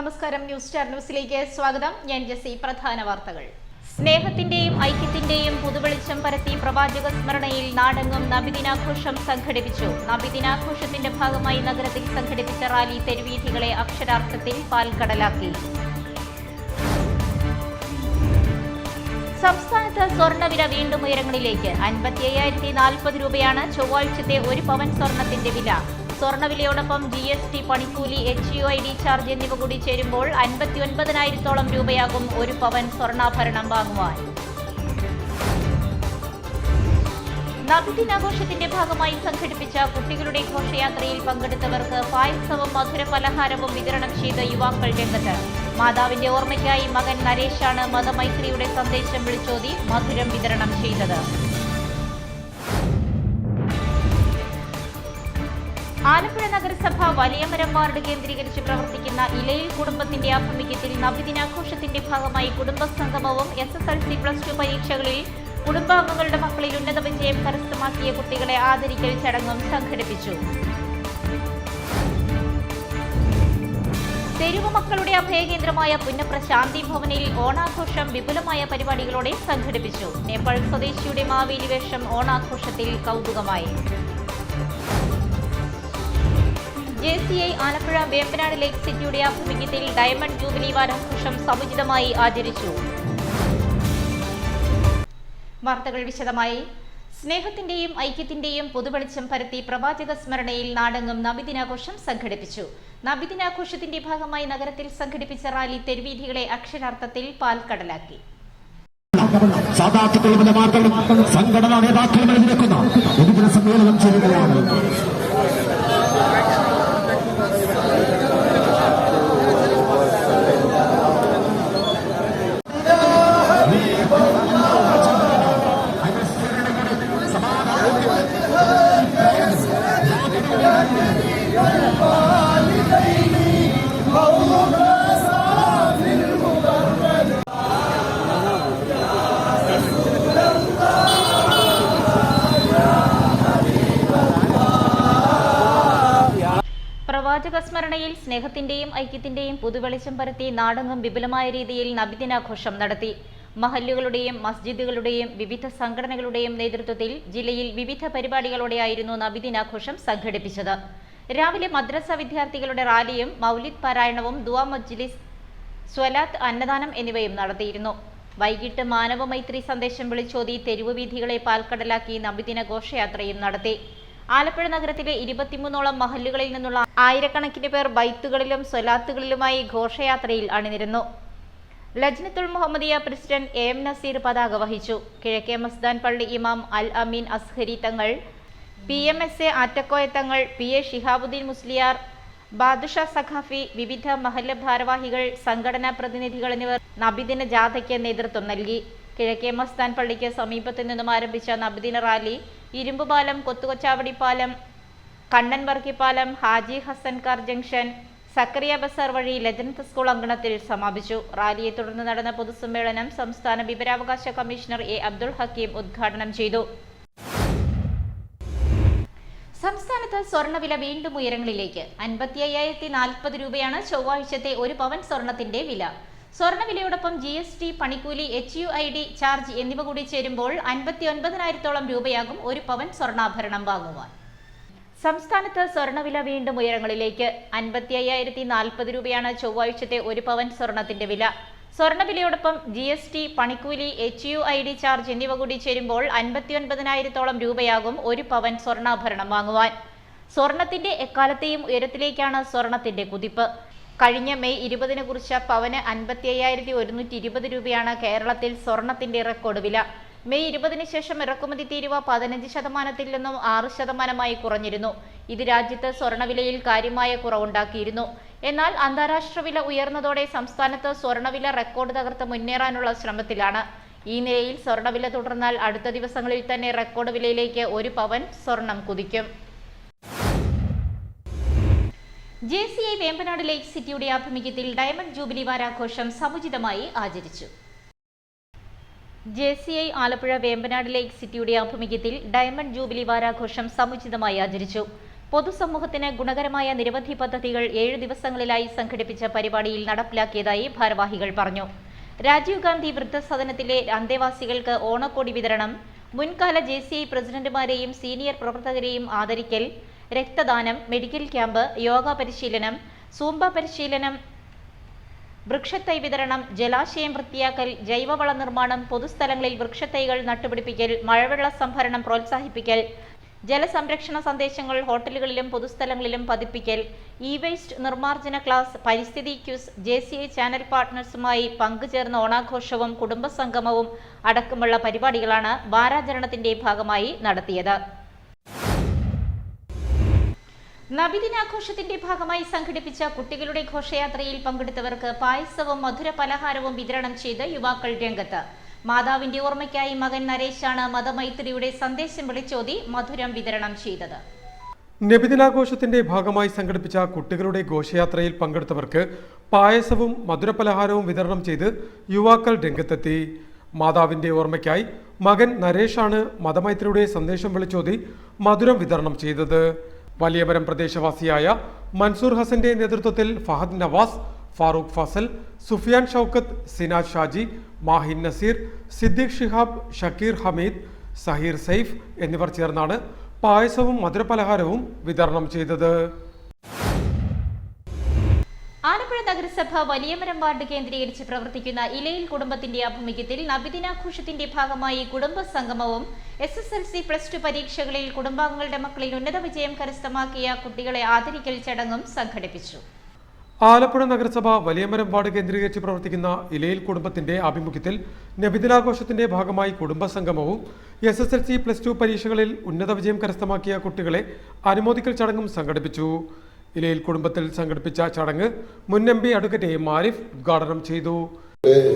നമസ്കാരം, news star ന്യൂസിലേക്ക് സ്വാഗതം. ഞാൻ ജെസി. പ്രധാന വാർത്തകൾ. സ്നേഹത്തിന്റെയും ഐക്യത്തിന്റെയും പുതുവെളിച്ചം പരത്തി പ്രവാചക സ്മരണയിൽ നാടെങ്ങും നബിദിനാഘോഷം സംഘടിപ്പിച്ചു. നബിദിനാഘോഷത്തിന്റെ ഭാഗമായി നഗരത്തിൽ സംഘടിപ്പിച്ച റാലി തെരുവീഥികളെ അക്ഷരാർത്ഥത്തിൽ പാൽക്കടലാക്കി. സംസ്ഥാനത്ത് സ്വർണ്ണവില വീണ്ടും ഉയരങ്ങളിലേക്ക്. 55,040 രൂപയാണ് ചൊവ്വാഴ്ചത്തെ ഒരു പവൻ സ്വർണത്തിന്റെ വില. സ്വർണ്ണവിലയോടൊപ്പം GST, പണിക്കൂലി, HUID ചാർജ് എന്നിവ കൂടി ചേരുമ്പോൾ 59,000-ഓളം രൂപയാകും ഒരു പവൻ സ്വർണ്ണാഭരണം വാങ്ങുവാൻ. നബിദിനാഘോഷത്തിന്റെ ഭാഗമായി സംഘടിപ്പിച്ച കുട്ടികളുടെ ഘോഷയാത്രയിൽ പങ്കെടുത്തവർക്ക് പായസവും മധുര പലഹാരവും വിതരണം ചെയ്ത യുവാക്കൾ രംഗത്ത്. മാതാവിന്റെ ഓർമ്മയ്ക്കായി മകൻ നരേഷാണ് മതമൈത്രിയുടെ സന്ദേശം വിളിച്ചോതി മധുരം വിതരണം ചെയ്തത്. ആലപ്പുഴ നഗരസഭ വലിയമരം വാർഡ് കേന്ദ്രീകരിച്ച് പ്രവർത്തിക്കുന്ന ഇലയിൽ കുടുംബത്തിന്റെ ആഭിമുഖ്യത്തിൽ നബിദിനാഘോഷത്തിന്റെ ഭാഗമായി കുടുംബസംഗമവും SSLC+2 പരീക്ഷകളിൽ കുടുംബാംഗങ്ങളുടെ മക്കളിൽ ഉന്നത വിജയം കരസ്ഥമാക്കിയ കുട്ടികളെ ആദരിക്കൽ ചടങ്ങും സംഘടിപ്പിച്ചു. തെരുവ് മക്കളുടെ അഭയകേന്ദ്രമായ പുന്നപ്ര ശാന്തി ഭവനിൽ ഓണാഘോഷം വിപുലമായ പരിപാടികളോടെ സംഘടിപ്പിച്ചു. നേപ്പാൾ സ്വദേശിയുടെ മാവേലി വേഷം ഓണാഘോഷത്തിൽ കൗതുകമായി. JCI ആലപ്പുഴ വേമ്പനാട് ലേക്ക് സിറ്റിയുടെ ആഭിമുഖ്യത്തിൽ ഡയമണ്ട് ജൂബിലി വാരാഘോഷം സമുചിതമായി ആചരിച്ചു. വാർത്തകൾ വിശദമായി. സ്നേഹത്തിന്റെയും ഐക്യത്തിന്റെയും പുതുവെളിച്ചം പരത്തി പ്രവാചക സ്മരണയിൽ നാടെങ്ങും നബിദിനാഘോഷം സംഘടിപ്പിച്ചു. നബിദിനാഘോഷത്തിന്റെ ഭാഗമായി നഗരത്തിൽ സംഘടിപ്പിച്ച റാലി തെരുവീഥികളെ അക്ഷരാർത്ഥത്തിൽ പാൽക്കടലാക്കി. സംഘടനാ നേതാക്കളും എഴുതിവെക്കുന്ന പൊതുജന സമ്മേളനം ചേരുകയാണ്. പ്രവാചക സ്മരണയിൽ സ്നേഹത്തിന്റെയും ഐക്യത്തിന്റെയും പുതുവെളിച്ചം പരത്തി നാടെങ്ങും വിപുലമായ രീതിയിൽ നബിദിനാഘോഷം നടത്തി. മഹല്ലുകളുടെയും മസ്ജിദുകളുടെയും വിവിധ സംഘടനകളുടെയും നേതൃത്വത്തിൽ ജില്ലയിൽ വിവിധ പരിപാടികളോടെയായിരുന്നു നബിദിനാഘോഷം സംഘടിപ്പിച്ചത്. രാവിലെ മദ്രസ വിദ്യാർത്ഥികളുടെ റാലിയും മൗലിദ് പാരായണവും ദുആ മജ്ലിസ്, സ്വലാത്ത്, അന്നദാനം എന്നിവയും നടത്തിയിരുന്നു. വൈകിട്ട് മാനവമൈത്രി സന്ദേശം വിളിച്ചോതി തെരുവ് വീഥികളെ പാൽക്കടലാക്കി നബിദിന ഘോഷയാത്രയും നടത്തി. ആലപ്പുഴ നഗരത്തിലെ 23ഓളം മഹല്ലുകളിൽ നിന്നുള്ള ആയിരക്കണക്കിന് പേർ ബൈത്തുകളിലും സ്വലാത്തുകളിലുമായി ഘോഷയാത്രയിൽ അണിനിരന്നു. ലജ്നത്തുൽ മുഹമ്മദിയ പ്രസിഡന്റ് AM നസീർ പതാക വഹിച്ചു. കിഴക്കേ മസ്ദാൻ പള്ളി ഇമാം അൽ അമീൻ അസ്ഹരി തങ്ങൾ, PMSA ആറ്റക്കോയ തങ്ങൾ, PA ഷിഹാബുദ്ദീൻ മുസ്ലിയാർ, ബാദുഷാ സഖാഫി, വിവിധ മഹല്ല് ഭാരവാഹികൾ, സംഘടനാ പ്രതിനിധികൾ എന്നിവർ നബിദിന ജാഥയ്ക്ക് നേതൃത്വം നൽകി. കിഴക്കേ മസ്താൻ പള്ളിക്ക് സമീപത്തു നിന്നും ആരംഭിച്ച നബിദിന റാലി ഇരുമ്പുപാലം, കൊത്തുകൊച്ചാവടി പാലം, കണ്ണൻ വർക്കി പാലം, ഹാജി ഹസൻകാർ ജംഗ്ഷൻ, സക്കറിയ ബസാർ വഴി ലജനത്ത് സ്കൂൾ അങ്കണത്തിൽ സമാപിച്ചു. റാലിയെ തുടർന്ന് നടന്ന പൊതുസമ്മേളനം സംസ്ഥാന വിവരാവകാശ കമ്മീഷണർ A. അബ്ദുൾ ഹക്കീം ഉദ്ഘാടനം ചെയ്തു. സംസ്ഥാനത്ത് സ്വർണ്ണവില വീണ്ടും ഉയരങ്ങളിലേക്ക്. 55,040 രൂപയാണ് ചൊവ്വാഴ്ചത്തെ ഒരു പവൻ സ്വർണത്തിന്റെ വില. സ്വർണ്ണവിലയോടൊപ്പം GST, പണിക്കൂലി, HUID ചാർജ് എന്നിവ കൂടി ചേരുമ്പോൾ 59,000-ഓളം രൂപയാകും ഒരു പവൻ സ്വർണ്ണാഭരണം വാങ്ങുവാൻ. സംസ്ഥാനത്ത് സ്വർണ്ണവില വീണ്ടും ഉയരങ്ങളിലേക്ക്. 55,040 രൂപയാണ് ചൊവ്വാഴ്ചത്തെ ഒരു പവൻ സ്വർണത്തിന്റെ വില. സ്വർണ്ണവിലയോടൊപ്പം GST, പണിക്കൂലി, HUID ചാർജ് എന്നിവ കൂടി ചേരുമ്പോൾ 59,000-ഓളം രൂപയാകും ഒരു പവൻ സ്വർണ്ണാഭരണം വാങ്ങുവാൻ. സ്വർണത്തിന്റെ എക്കാലത്തെയും ഉയരത്തിലേക്കാണ് സ്വർണത്തിന്റെ കുതിപ്പ്. കഴിഞ്ഞ മെയ് 20-ന് കുറിച്ച പവന് 55,120 രൂപയാണ് കേരളത്തിൽ സ്വർണത്തിന്റെ റെക്കോർഡ് വില. മെയ് 20-ന് ശേഷം ഇറക്കുമതി തീരുവ 15% നിന്നും 6% കുറഞ്ഞിരുന്നു. ഇത് രാജ്യത്ത് സ്വർണ്ണവിലയിൽ കാര്യമായ കുറവുണ്ടാക്കിയിരുന്നു. എന്നാൽ അന്താരാഷ്ട്ര വില ഉയർന്നതോടെ സംസ്ഥാനത്ത് സ്വർണ്ണവില റെക്കോർഡ് തകർത്ത് മുന്നേറാനുള്ള ശ്രമത്തിലാണ്. ഈ നിലയിൽ സ്വർണ്ണവില തുടർന്നാൽ അടുത്ത ദിവസങ്ങളിൽ തന്നെ റെക്കോർഡ് വിലയിലേക്ക് ഒരു പവൻ സ്വർണം കുതിക്കും. JCI വേമ്പനാട് ലേക്ക് സിറ്റിയുടെ ആഭിമുഖ്യത്തിൽ ഡയമണ്ട് ജൂബിലി വാരാഘോഷം സമുചിതമായി ആചരിച്ചു. JCI ആലപ്പുഴ വേമ്പനാട് ലേക്ക് സിറ്റിയുടെ ആഭിമുഖ്യത്തിൽ ഡയമണ്ട് ജൂബിലി വാരാഘോഷം സമുചിതമായി ആചരിച്ചു. പൊതുസമൂഹത്തിന് ഗുണകരമായ നിരവധി പദ്ധതികൾ 7 ദിവസങ്ങളിലായി സംഘടിപ്പിച്ച പരിപാടിയിൽ നടപ്പിലാക്കിയതായി ഭാരവാഹികൾ പറഞ്ഞു. രാജീവ് ഗാന്ധി വൃദ്ധസദനത്തിലെ അന്തേവാസികൾക്ക് ഓണക്കോടി വിതരണം, മുൻകാല JCI പ്രസിഡന്റുമാരെയും സീനിയർ പ്രവർത്തകരെയും ആദരിക്കൽ, രക്തദാനം, മെഡിക്കൽ ക്യാമ്പ്, യോഗ പരിശീലനം, സൂംബ പരിശീലനം, വൃക്ഷത്തൈ വിതരണം, ജലാശയം വൃത്തിയാക്കൽ, ജൈവവള നിർമ്മാണം, പൊതുസ്ഥലങ്ങളിൽ വൃക്ഷത്തൈകൾ നട്ടുപിടിപ്പിക്കൽ, മഴവെള്ള സംഭരണം പ്രോത്സാഹിപ്പിക്കൽ, ജലസംരക്ഷണ സന്ദേശങ്ങൾ ഹോട്ടലുകളിലും പൊതുസ്ഥലങ്ങളിലും പതിപ്പിക്കൽ, വേസ്റ്റ് നിർമ്മാർജ്ജന ക്ലാസ്, പരിസ്ഥിതി ക്യൂസ്, JCI ചാനൽ പാർട്ട്നേഴ്സുമായി പങ്കുചേർന്ന ഓണാഘോഷവും കുടുംബസംഗമവും അടക്കമുള്ള പരിപാടികളാണ് വാരാചരണത്തിന്റെ ഭാഗമായി നടത്തിയത്. നബിദിനാഘോഷത്തിന്റെ ഭാഗമായി സംഘടിപ്പിച്ച കുട്ടികളുടെ ഘോഷയാത്രയിൽ പങ്കെടുത്തവർക്ക് പായസവും മധുര പലഹാരവും വിതരണം ചെയ്ത് യുവാക്കൾ രംഗത്ത്. മാതാവിന്റെ ഓർമ്മയ്ക്കായി മകൻ നരേശാണ് മതമൈത്രിയുടെ സന്ദേശം വിളിച്ചോതി മധുരം വിതരണം ചെയ്തത്. നബിദിനാഘോഷത്തിന്റെ ഭാഗമായി സംഘടിപ്പിച്ച കുട്ടികളുടെ ഘോഷയാത്രയിൽ പങ്കെടുത്തവർക്ക് പായസവും മധുരപലഹാരവും വിതരണം ചെയ്ത് യുവാക്കൾ രംഗത്തെത്തി. മാതാവിന്റെ ഓർമ്മയ്ക്കായി മകൻ നരേഷാണ് മതമൈത്രിയുടെ സന്ദേശം വിളിച്ചോതി മധുരം വിതരണം ചെയ്തത്. വലിയമരം പ്രദേശവാസിയായ മൻസൂർ ഹസന്റെ നേതൃത്വത്തിൽ ഫഹദ് നവാസ്, ഫാറൂഖ് ഫസൽ, സുഫിയാൻ ഷൗക്കത്ത്, സിനാജ് ഷാജി, മാഹിൻ നസീർ, സിദ്ദീഖ് ഷിഹാബ്, ഷക്കീർ ഹമീദ്, സഹീർ സൈഫ് എന്നിവർ ചേർന്നാണ് പായസവും മധുരപലഹാരവും വിതരണം ചെയ്തത്. ആലപ്പുഴ നഗരസഭ വലിയമരം വാർഡ് കേന്ദ്രീകരിച്ച് പ്രവർത്തിക്കുന്ന ഇലയിൽ കുടുംബത്തിന്റെ ആഭിമുഖ്യത്തിൽ നബിദിനാഘോഷത്തിന്റെ ഭാഗമായി കുടുംബ സംഗമവും SSLC +2 പരീക്ഷകളിൽ കുടുംബാംഗങ്ങളുടെ മക്കളിൽ ഉന്നത വിജയം കരസ്ഥമാക്കിയ കുട്ടികളെ ആദരിക്കൽ ചടങ്ങും സംഘടിപ്പിച്ചു. ആലപ്പുഴ നഗരസഭ വലിയമരം വാർഡ് കേന്ദ്രീകരിച്ച് പ്രവർത്തിക്കുന്ന ഇലയിൽ കുടുംബത്തിന്റെ ആഭിമുഖ്യത്തിൽ നബിദിനാഘോഷത്തിന്റെ ഭാഗമായി കുടുംബസംഗമവും SSLC +2 പരീക്ഷകളിൽ ഉന്നത വിജയം കരസ്ഥമാക്കിയ കുട്ടികളെ അനുമോദിക്കൽ ചടങ്ങും സംഘടിപ്പിച്ചു. ഇലയിൽ കുടുംബത്തിൽ സംഘടിപ്പിച്ച ചടങ്ങ് മുൻ MP അഡ്വക്കേറ്റ് AM ആരിഫ് ഉദ്ഘാടനം ചെയ്തു.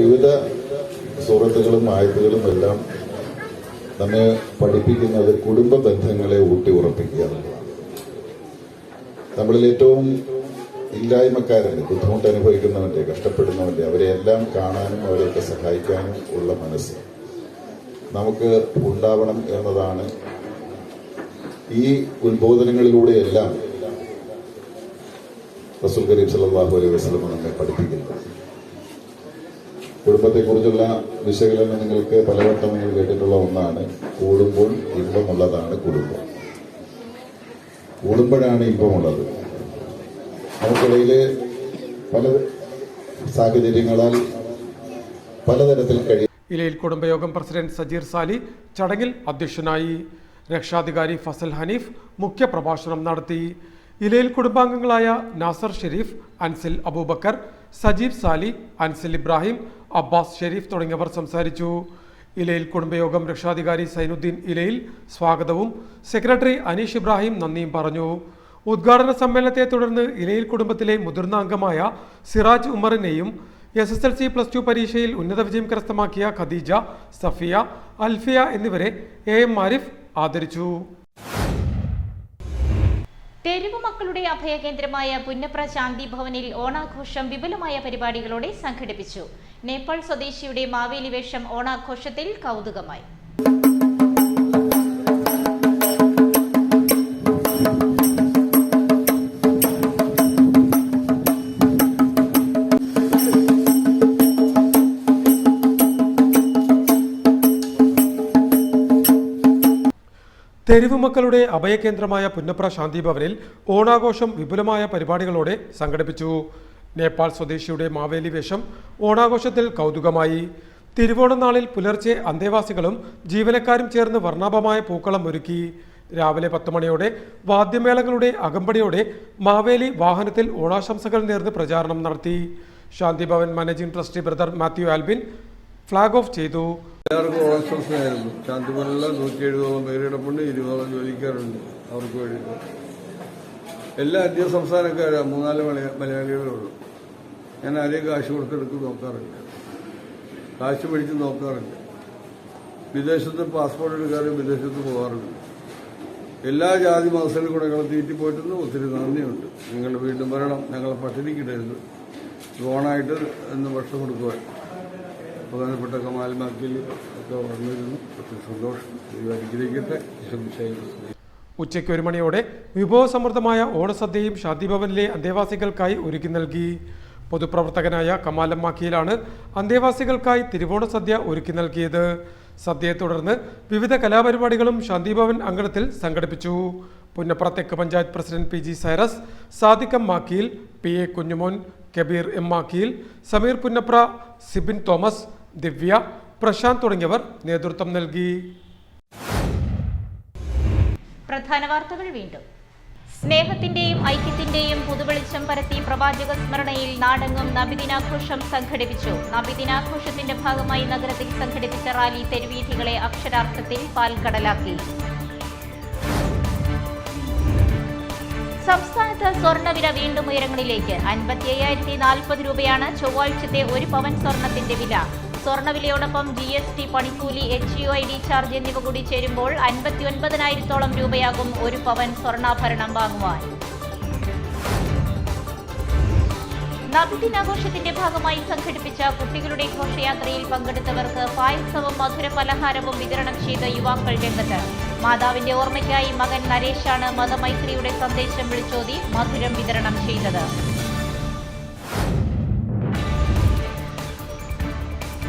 വിവിധ സൂറത്തുകളും ആയത്തുകളും എല്ലാം നമ്മെ പഠിപ്പിക്കുന്നത് കുടുംബ ബന്ധങ്ങളെ ഊട്ടി ഉറപ്പിക്കുക എന്നുള്ളതാണ്. നമ്മളിൽ ഏറ്റവും ഇല്ലായ്മക്കാരൻ്റെ, ബുദ്ധിമുട്ട് അനുഭവിക്കുന്നവൻ്റെ, കഷ്ടപ്പെടുന്നവൻ്റെ അവരെയെല്ലാം കാണാനും അവരെയൊക്കെ സഹായിക്കാനും ഉള്ള മനസ്സ് നമുക്ക് ഉണ്ടാവണം എന്നതാണ് ഈ ഉത്ബോധനങ്ങളിലൂടെയെല്ലാം റസൂൽ കരീം സല്ലല്ലാഹു അലൈഹി വസല്ലം നമ്മെ പഠിപ്പിക്കുന്നത്. കുടുംബത്തെക്കുറിച്ചുള്ള വിശകലനം നിങ്ങൾക്ക് പലവട്ടം നിങ്ങൾ കേട്ടിട്ടുള്ള ഒന്നാണ്. കൂടുമ്പോൾ ഇമ്പമുള്ളതാണ് കുടുംബം. കൂടുമ്പോഴാണ് ഇമ്പമുള്ളത്. നമുക്കിടയിൽ പല സാഹചര്യങ്ങളാൽ പലതരത്തിൽ കഴിയും. ഇലയിൽ കുടുംബയോഗം പ്രസിഡന്റ് സജീർ സാലി ചടങ്ങിൽ അധ്യക്ഷനായി. രക്ഷാധികാരി ഫസൽ ഹനീഫ് മുഖ്യപ്രഭാഷണം നടത്തി. ഇലയിൽ കുടുംബാംഗങ്ങളായ നാസർ ഷെരീഫ്, അൻസിൽ അബൂബക്കർ, സജീബ് സാലി, അൻസിൽ ഇബ്രാഹിം, അബ്ബാസ് ഷെരീഫ് തുടങ്ങിയവർ സംസാരിച്ചു. ഇലയിൽ കുടുംബയോഗം രക്ഷാധികാരി സൈനുദ്ദീൻ ഇലയിൽ സ്വാഗതവും സെക്രട്ടറി അനീഷ് ഇബ്രാഹിം നന്ദിയും പറഞ്ഞു. ഉദ്ഘാടന സമ്മേളനത്തെ തുടർന്ന് ഇലയിൽ കുടുംബത്തിലെ മുതിർന്ന അംഗമായ സിറാജ് ഉമറിനെയും SSLC +2 പരീക്ഷയിൽ ഉന്നത വിജയം കരസ്ഥമാക്കിയ ഖദീജ, സഫിയ, അൽഫിയ എന്നിവരെ AM ആരിഫ് ആദരിച്ചു. തെരുവ് മക്കളുടെ അഭയകേന്ദ്രമായ പുന്നപ്ര ശാന്തി ഭവനിൽ ഓണാഘോഷം വിപുലമായ പരിപാടികളോടെ സംഘടിപ്പിച്ചു. നേപ്പാൾ സ്വദേശിയുടെ മാവേലി വേഷം ഓണാഘോഷത്തിൽ കൗതുകമായി. തെരുവ് മക്കളുടെ അഭയകേന്ദ്രമായ പുന്നപ്ര ശാന്തി ഭവനിൽ ഓണാഘോഷം വിപുലമായ പരിപാടികളോടെ സംഘടിപ്പിച്ചു. നേപ്പാൾ സ്വദേശിയുടെ മാവേലി വേഷം ഓണാഘോഷത്തിൽ കൗതുകമായി. തിരുവോണനാളിൽ പുലർച്ചെ അന്തേവാസികളും ജീവനക്കാരും ചേർന്ന് വർണ്ണാഭമായ പൂക്കളം ഒരുക്കി. രാവിലെ 10 മണിയോടെ വാദ്യമേളങ്ങളുടെ അകമ്പടിയോടെ മാവേലി വാഹനത്തിൽ ഓണാശംസകൾ നേർന്ന് പ്രചാരണം നടത്തി. Shanti Bhavan managing trustee brother Mathew Albin flag off ചെയ്തു. എല്ലാവർക്കും ഓണാശംസയായിരുന്നു. ശാന്തിഭവനിൽ 170ഓളം പേരിടപ്പുണ്ട്, 20ഓളം ജോലിക്കാരുണ്ട്. അവർക്ക് വേണ്ടി എല്ലാ അന്യ സംസ്ഥാനക്കാരും 3-4 മലയാളികളുള്ളൂ. ഞാൻ ആരെയും കാശ് കൊടുത്തെടുത്ത് നോക്കാറില്ല, കാശ് പിടിച്ച് നോക്കാറില്ല. വിദേശത്ത് പാസ്പോർട്ട് എടുക്കാറും വിദേശത്ത് പോകാറുണ്ട്. എല്ലാ ജാതി മതസ്ഥരും കൂടെ ഞങ്ങൾ തീറ്റിപ്പോയിട്ടുണ്ട്. ഒത്തിരി നന്ദിയുണ്ട്. നിങ്ങൾ വീണ്ടും വരണം, ഞങ്ങളെ പട്ടിണിക്കിടരുത്. ഓണായിട്ട് എന്ന് ഭക്ഷണം കൊടുക്കുവാൻ പ്രധാനപ്പെട്ട കമാൽ മാക്കിൽ ഒക്കെ വന്നിരുന്നു. ഒത്തിരി സന്തോഷം. അനുഗ്രഹിക്കട്ടെ. ഉച്ചയ്ക്ക് 1 മണിയോടെ വിഭവസമൃദ്ധമായ ഓണസദ്യയും ശാന്തിഭവനിലെ അന്തേവാസികൾക്കായി ഒരുക്കി നൽകി. പൊതുപ്രവർത്തകനായ കമാലം മാക്കിയിലാണ് അന്തേവാസികൾക്കായി തിരുവോണ സദ്യ ഒരുക്കി നൽകിയത്. സദ്യയെ തുടർന്ന് വിവിധ കലാപരിപാടികളും ശാന്തിഭവൻ അങ്കണത്തിൽ സംഘടിപ്പിച്ചു. പുന്നപ്ര തെക്ക് panchayat president PG Cyrus, Sadiq M Makkiyil, PA Kunjumon, Kabeer M Makkiyil, Sameer Punnapra, Sibin Thomas, Divya, Prashanth തുടങ്ങിയവർ നേതൃത്വം നൽകി. പ്രധാന വാർത്തകൾ വീണ്ടും. സ്നേഹത്തിന്റെയും ഐക്യത്തിന്റെയും പുതുവെളിച്ചം പരത്തി പ്രവാചക സ്മരണയിൽ നാടെങ്ങും നബിദിനാഘോഷം സംഘടിപ്പിച്ചു. നബിദിനാഘോഷത്തിന്റെ ഭാഗമായി നഗരത്തിൽ സംഘടിപ്പിച്ച റാലി തെരുവീഥികളെ അക്ഷരാർത്ഥത്തിൽ പാൽക്കടലാക്കി. സംസ്ഥാനത്ത് സ്വർണ്ണവില വീണ്ടും ഉയരങ്ങളിലേക്ക്. 55,040 രൂപയാണ് ചൊവ്വാഴ്ചത്തെ 1 പവൻ സ്വർണത്തിന്റെ വില. സ്വർണ്ണവിലയോടൊപ്പം GST, പണിക്കൂലി, HUID ചാർജ് എന്നിവ കൂടി ചേരുമ്പോൾ 59,000 രൂപയാകും 1 പവൻ സ്വർണ്ണാഭരണം വാങ്ങുവാൻ. നബിദിനാഘോഷത്തിന്റെ ഭാഗമായി സംഘടിപ്പിച്ച കുട്ടികളുടെ ഘോഷയാത്രയിൽ പങ്കെടുത്തവർക്ക് പായസവും മധുര പലഹാരവും വിതരണം ചെയ്ത യുവാക്കൾ രംഗത്ത്. മാതാവിന്റെ ഓർമ്മയ്ക്കായി മകൻ നരേഷാണ് മതമൈത്രിയുടെ സന്ദേശം വിളിച്ചോതി മധുരം വിതരണം ചെയ്തത്.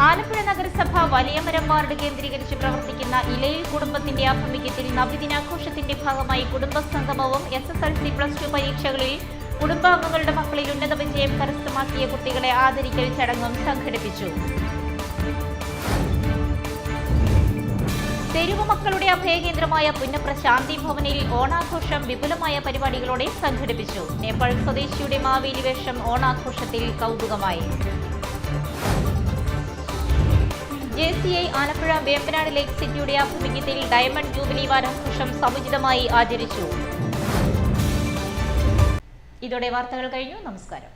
ആലപ്പുഴ നഗരസഭ വലിയമരം വാർഡ് കേന്ദ്രീകരിച്ച് പ്രവർത്തിക്കുന്ന ഇലയിൽ കുടുംബത്തിന്റെ ആഭിമുഖ്യത്തിൽ നബിദിനാഘോഷത്തിന്റെ ഭാഗമായി കുടുംബസംഗമവും SSLC+2 പരീക്ഷകളിൽ കുടുംബാംഗങ്ങളുടെ മക്കളിൽ ഉന്നത വിജയം കരസ്ഥമാക്കിയ കുട്ടികളെ ആദരിക്കൽ ചടങ്ങും സംഘടിപ്പിച്ചു. തെരുവ് മക്കളുടെ അഭയകേന്ദ്രമായ പുന്നപ്ര ശാന്തിഭവനിൽ ഓണാഘോഷം വിപുലമായ പരിപാടികളോടെ സംഘടിപ്പിച്ചു. നേപ്പാൾ സ്വദേശിയുടെ മാവേലി വേഷം ഓണാഘോഷത്തിൽ കൗതുകമായി. JCI ആലപ്പുഴ വേമ്പനാട് ലേക്ക് സിറ്റിയുടെ ആഭിമുഖ്യത്തിൽ ഡയമണ്ട് ജൂബിലി വാരാഘോഷം സമുചിതമായി ആചരിച്ചു. ഇതോടെ വാർത്തകൾ കഴിഞ്ഞു. നമസ്കാരം.